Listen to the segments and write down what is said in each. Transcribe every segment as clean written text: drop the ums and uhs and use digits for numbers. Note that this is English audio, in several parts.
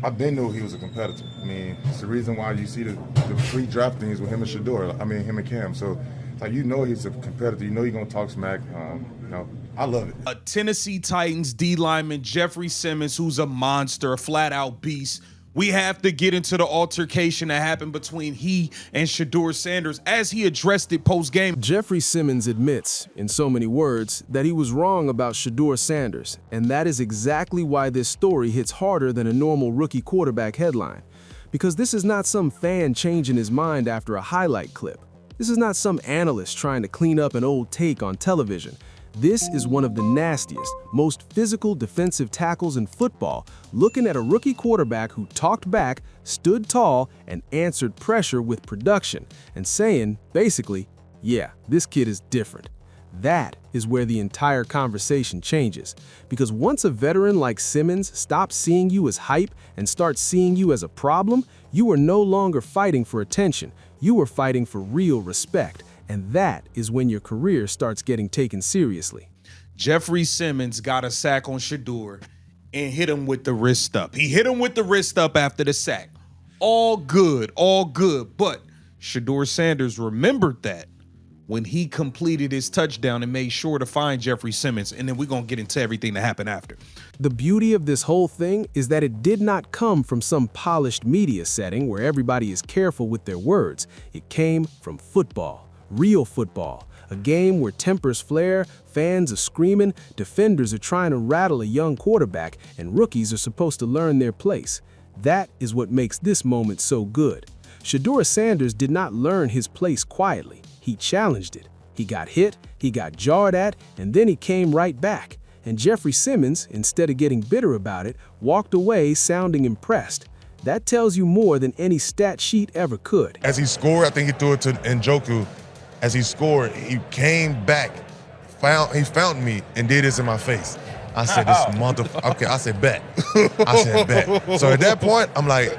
I've been knew he was a competitor. I mean, it's the reason why you see the pre-draft things with him and Shedeur. I mean, him and Cam. So, like, you know he's a competitor. You know he's gonna talk smack. You know, I love it. A Tennessee Titans D lineman, Jeffery Simmons, who's a monster, a flat-out beast. We have to get into the altercation that happened between he and Shedeur Sanders as he addressed it post-game. Jeffery Simmons admits, in so many words, that he was wrong about Shedeur Sanders, and that is exactly why this story hits harder than a normal rookie quarterback headline. Because this is not some fan changing his mind after a highlight clip. This is not some analyst trying to clean up an old take on television. This is one of the nastiest, most physical defensive tackles in football, looking at a rookie quarterback who talked back, stood tall, and answered pressure with production, and saying, basically, yeah, this kid is different. That is where the entire conversation changes. Because once a veteran like Simmons stops seeing you as hype and starts seeing you as a problem, you are no longer fighting for attention. You are fighting for real respect. And that is when your career starts getting taken seriously. Jeffery Simmons got a sack on Shedeur and hit him with the wrist up. He hit him with the wrist up after the sack. All good, all good. But Shedeur Sanders remembered that when he completed his touchdown and made sure to find Jeffery Simmons. And then we're going to get into everything that happened after. The beauty of this whole thing is that it did not come from some polished media setting where everybody is careful with their words. It came from football. Real football, a game where tempers flare, fans are screaming, defenders are trying to rattle a young quarterback, and rookies are supposed to learn their place. That is what makes this moment so good. Shedeur Sanders did not learn his place quietly. He challenged it. He got hit, he got jarred at, and then he came right back. And Jeffery Simmons, instead of getting bitter about it, walked away sounding impressed. That tells you more than any stat sheet ever could. As he scored, I think he threw it to Njoku. As he scored, he came back, he found me and did this in my face. I said, this motherfucker, okay, I said, bet. I said, bet. So at that point, I'm like,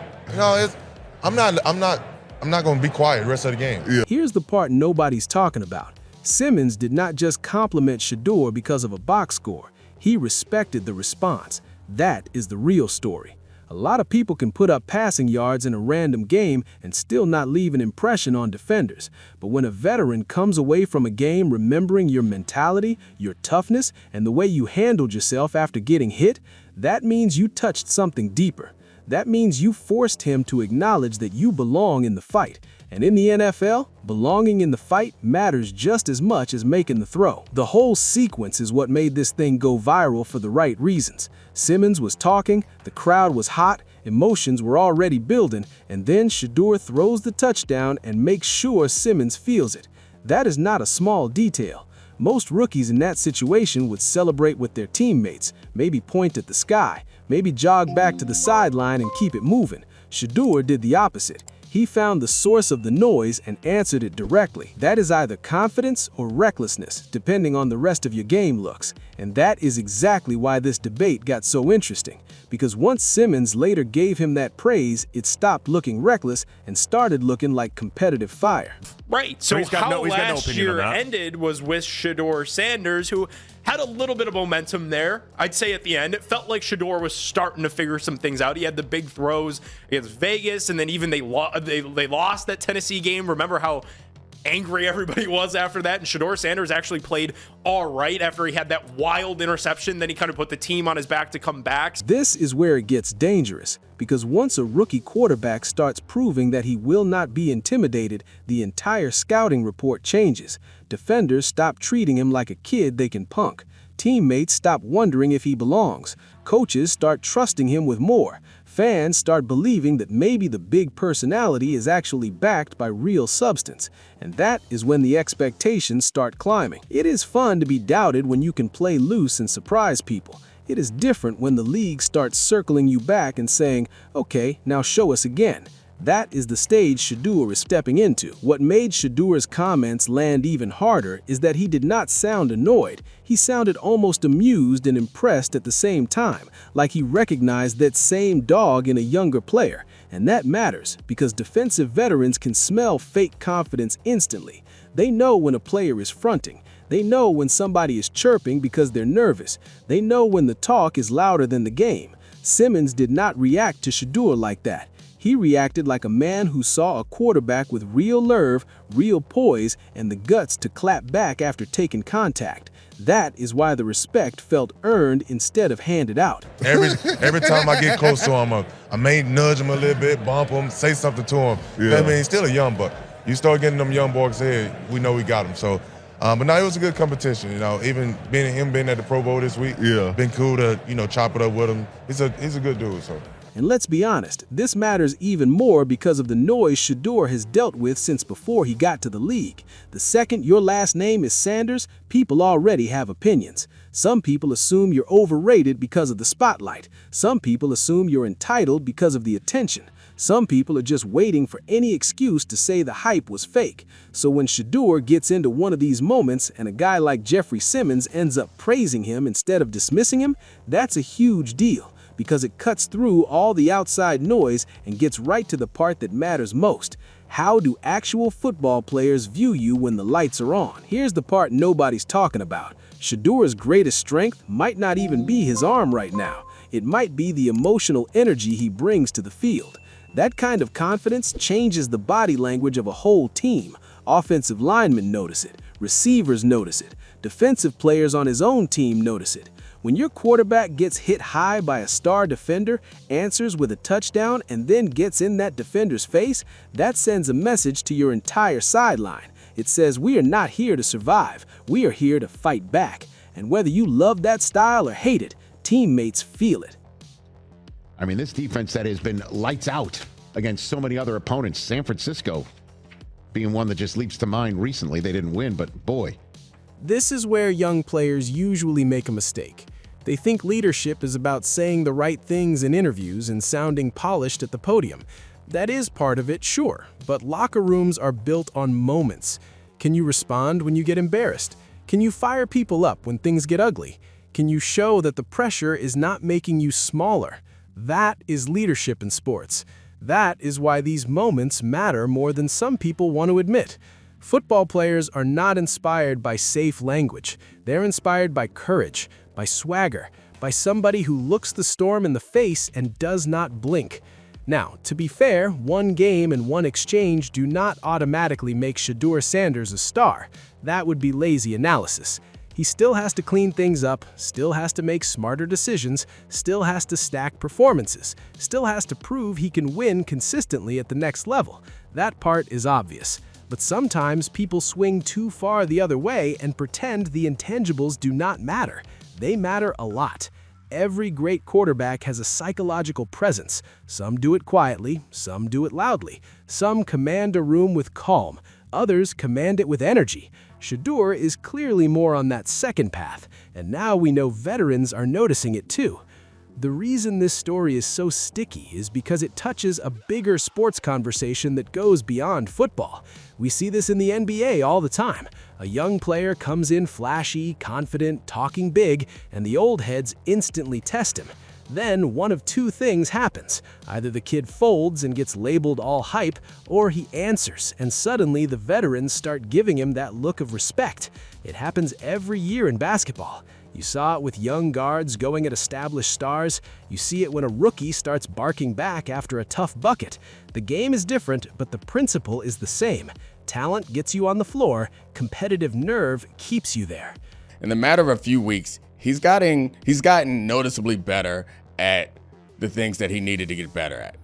I'm not gonna be quiet the rest of the game. Yeah. Here's the part nobody's talking about. Simmons did not just compliment Shedeur because of a box score. He respected the response. That is the real story. A lot of people can put up passing yards in a random game and still not leave an impression on defenders. But when a veteran comes away from a game remembering your mentality, your toughness, and the way you handled yourself after getting hit, that means you touched something deeper. That means you forced him to acknowledge that you belong in the fight. And in the NFL, belonging in the fight matters just as much as making the throw. The whole sequence is what made this thing go viral for the right reasons. Simmons was talking, the crowd was hot, emotions were already building, and then Shedeur throws the touchdown and makes sure Simmons feels it. That is not a small detail. Most rookies in that situation would celebrate with their teammates, maybe point at the sky, maybe jog back to the sideline and keep it moving. Shedeur did the opposite. He found the source of the noise and answered it directly. That is either confidence or recklessness, depending on the rest of your game looks. And that is exactly why this debate got so interesting. Because once Simmons later gave him that praise, it stopped looking reckless and started looking like competitive fire. Right, so how last year ended was with Shedeur Sanders, who had a little bit of momentum there. I'd say at the end, it felt like Shedeur was starting to figure some things out. He had the big throws against Vegas, and then even they lost that Tennessee game. Remember how angry everybody was after that? And Shedeur Sanders actually played all right after he had that wild interception. Then he kind of put the team on his back to come back. This is where it gets dangerous, because once a rookie quarterback starts proving that he will not be intimidated, the entire scouting report changes. Defenders stop treating him like a kid they can punk. Teammates stop wondering if he belongs. Coaches start trusting him with more. Fans start believing that maybe the big personality is actually backed by real substance. And that is when the expectations start climbing. It is fun to be doubted when you can play loose and surprise people. It is different when the league starts circling you back and saying, okay, now show us again. That is the stage Shedeur is stepping into. What made Shedeur's comments land even harder is that he did not sound annoyed. He sounded almost amused and impressed at the same time, like he recognized that same dog in a younger player. And that matters, because defensive veterans can smell fake confidence instantly. They know when a player is fronting. They know when somebody is chirping because they're nervous. They know when the talk is louder than the game. Simmons did not react to Shedeur like that. He reacted like a man who saw a quarterback with real nerve, real poise, and the guts to clap back after taking contact. That is why the respect felt earned instead of handed out. Every time I get close to him, I may nudge him a little bit, bump him, say something to him. Yeah. I mean, he's still a young buck. You start getting them young boys here, we know we got him. So, but now it was a good competition. You know, even being at the Pro Bowl this week, been cool to chop it up with him. He's a good dude. So. And let's be honest, this matters even more because of the noise Shedeur has dealt with since before he got to the league. The second your last name is Sanders, people already have opinions. Some people assume you're overrated because of the spotlight. Some people assume you're entitled because of the attention. Some people are just waiting for any excuse to say the hype was fake. So when Shedeur gets into one of these moments and a guy like Jeffery Simmons ends up praising him instead of dismissing him, that's a huge deal, because it cuts through all the outside noise and gets right to the part that matters most. How do actual football players view you when the lights are on? Here's the part nobody's talking about. Shedeur's greatest strength might not even be his arm right now. It might be the emotional energy he brings to the field. That kind of confidence changes the body language of a whole team. Offensive linemen notice it. Receivers notice it. Defensive players on his own team notice it. When your quarterback gets hit high by a star defender, answers with a touchdown, and then gets in that defender's face, that sends a message to your entire sideline. It says, we are not here to survive, we are here to fight back. And whether you love that style or hate it, teammates feel it. I mean, this defense that has been lights out against so many other opponents, San Francisco being one that just leaps to mind recently. They didn't win, but boy. This is where young players usually make a mistake. They think leadership is about saying the right things in interviews and sounding polished at the podium. That is part of it, sure, but locker rooms are built on moments. Can you respond when you get embarrassed? Can you fire people up when things get ugly? Can you show that the pressure is not making you smaller? That is leadership in sports. That is why these moments matter more than some people want to admit. Football players are not inspired by safe language. They're inspired by courage, by swagger, by somebody who looks the storm in the face and does not blink. Now, to be fair, one game and one exchange do not automatically make Shedeur Sanders a star. That would be lazy analysis. He still has to clean things up, still has to make smarter decisions, still has to stack performances, still has to prove he can win consistently at the next level. That part is obvious. But sometimes people swing too far the other way and pretend the intangibles do not matter. They matter a lot. Every great quarterback has a psychological presence. Some do it quietly, some do it loudly. Some command a room with calm, others command it with energy. Shedeur is clearly more on that second path, and now we know veterans are noticing it too. The reason this story is so sticky is because it touches a bigger sports conversation that goes beyond football. We see this in the NBA all the time. A young player comes in flashy, confident, talking big, and the old heads instantly test him. Then one of two things happens. Either the kid folds and gets labeled all hype, or he answers, and suddenly the veterans start giving him that look of respect. It happens every year in basketball. You saw it with young guards going at established stars. You see it when a rookie starts barking back after a tough bucket. The game is different, but the principle is the same. Talent gets you on the floor, competitive nerve keeps you there. In the matter of a few weeks, he's gotten noticeably better at the things that he needed to get better at.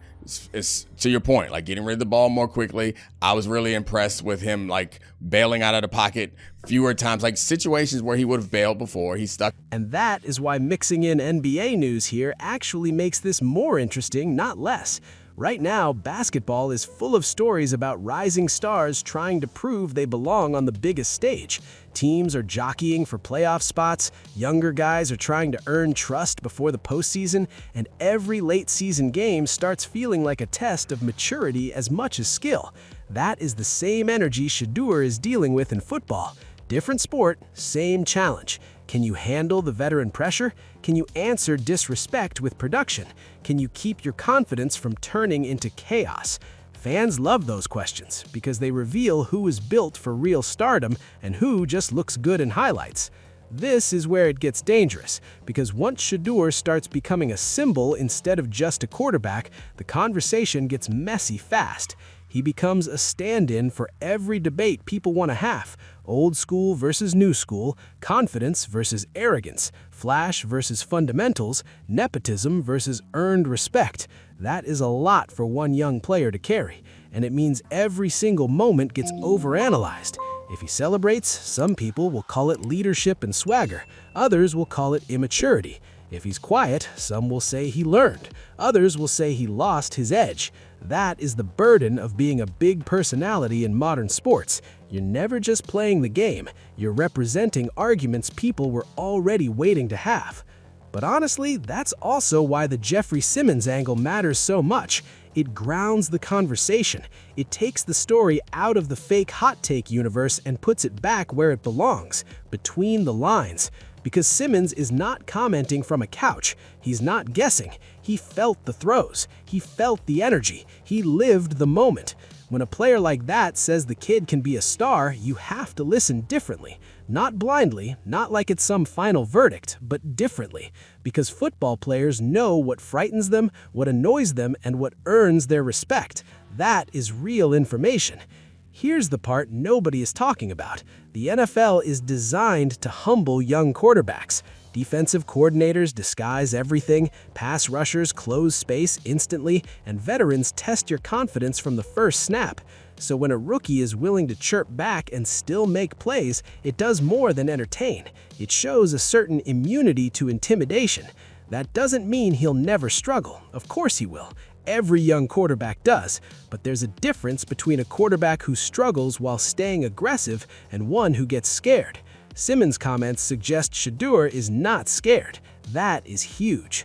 It's to your point, like getting rid of the ball more quickly. I was really impressed with him, like bailing out of the pocket fewer times, like situations where he would have bailed before, he stuck. And that is why mixing in NBA news here actually makes this more interesting, not less. Right now, basketball is full of stories about rising stars trying to prove they belong on the biggest stage. Teams are jockeying for playoff spots, younger guys are trying to earn trust before the postseason, and every late-season game starts feeling like a test of maturity as much as skill. That is the same energy Shedeur is dealing with in football. Different sport, same challenge. Can you handle the veteran pressure? Can you answer disrespect with production? Can you keep your confidence from turning into chaos? Fans love those questions because they reveal who is built for real stardom and who just looks good in highlights. This is where it gets dangerous, because once Shedeur starts becoming a symbol instead of just a quarterback, the conversation gets messy fast. He becomes a stand-in for every debate people want to have: old school versus new school, confidence versus arrogance, flash versus fundamentals, nepotism versus earned respect. That is a lot for one young player to carry, and it means every single moment gets overanalyzed. If he celebrates, some people will call it leadership and swagger. Others will call it immaturity. If he's quiet, some will say he learned. Others will say he lost his edge. That is the burden of being a big personality in modern sports. You're never just playing the game. You're representing arguments people were already waiting to have. But honestly, that's also why the Jeffery Simmons angle matters so much. It grounds the conversation. It takes the story out of the fake hot take universe and puts it back where it belongs, between the lines. Because Simmons is not commenting from a couch. He's not guessing. He felt the throws. He felt the energy. He lived the moment. When a player like that says the kid can be a star, you have to listen differently. Not blindly, not like it's some final verdict, but differently. Because football players know what frightens them, what annoys them, and what earns their respect. That is real information. Here's the part nobody is talking about. The NFL is designed to humble young quarterbacks. Defensive coordinators disguise everything, pass rushers close space instantly, and veterans test your confidence from the first snap. So when a rookie is willing to chirp back and still make plays, it does more than entertain. It shows a certain immunity to intimidation. That doesn't mean he'll never struggle. Of course he will. Every young quarterback does, but there's a difference between a quarterback who struggles while staying aggressive and one who gets scared. Simmons' comments suggest Shedeur is not scared. That is huge.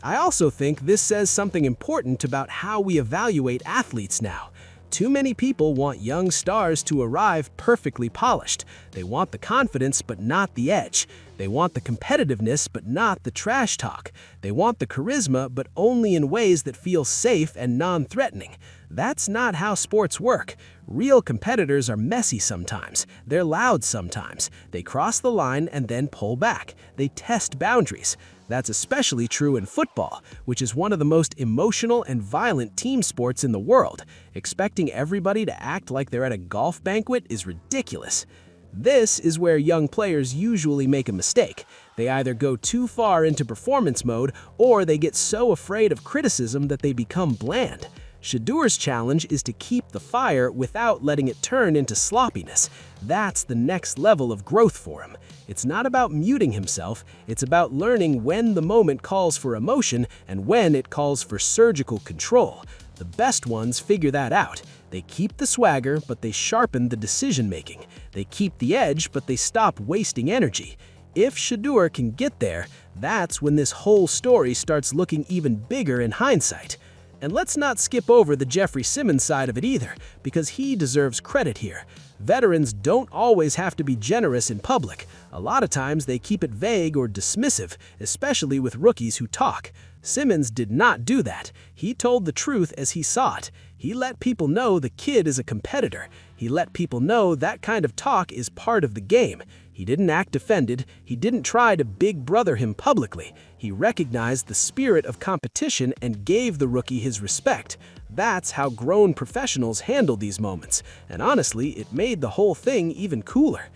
I also think this says something important about how we evaluate athletes now. Too many people want young stars to arrive perfectly polished. They want the confidence but not the edge. They want the competitiveness but not the trash talk. They want the charisma but only in ways that feel safe and non-threatening. That's not how sports work. Real competitors are messy sometimes. They're loud sometimes. They cross the line and then pull back. They test boundaries. That's especially true in football, which is one of the most emotional and violent team sports in the world. Expecting everybody to act like they're at a golf banquet is ridiculous. This is where young players usually make a mistake. They either go too far into performance mode or they get so afraid of criticism that they become bland. Shedeur's challenge is to keep the fire without letting it turn into sloppiness. That's the next level of growth for him. It's not about muting himself, it's about learning when the moment calls for emotion and when it calls for surgical control. The best ones figure that out. They keep the swagger, but they sharpen the decision-making. They keep the edge, but they stop wasting energy. If Shedeur can get there, that's when this whole story starts looking even bigger in hindsight. And let's not skip over the Jeffery Simmons side of it either, because he deserves credit here. Veterans don't always have to be generous in public. A lot of times they keep it vague or dismissive, especially with rookies who talk. Simmons did not do that. He told the truth as he saw it. He let people know the kid is a competitor. He let people know that kind of talk is part of the game. He didn't act offended. He didn't try to big brother him publicly. He recognized the spirit of competition and gave the rookie his respect. That's how grown professionals handle these moments. And honestly, it made the whole thing even cooler.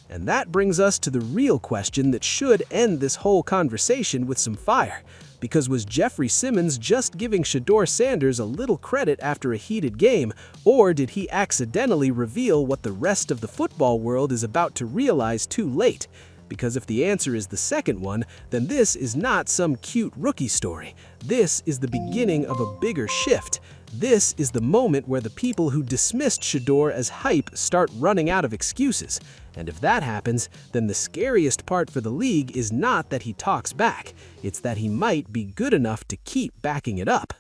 And that brings us to the real question that should end this whole conversation with some fire. Because was Jeffery Simmons just giving Shedeur Sanders a little credit after a heated game, or did he accidentally reveal what the rest of the football world is about to realize too late? Because if the answer is the second one, then this is not some cute rookie story. This is the beginning of a bigger shift. This is the moment where the people who dismissed Shedeur as hype start running out of excuses. And if that happens, then the scariest part for the league is not that he talks back. It's that he might be good enough to keep backing it up.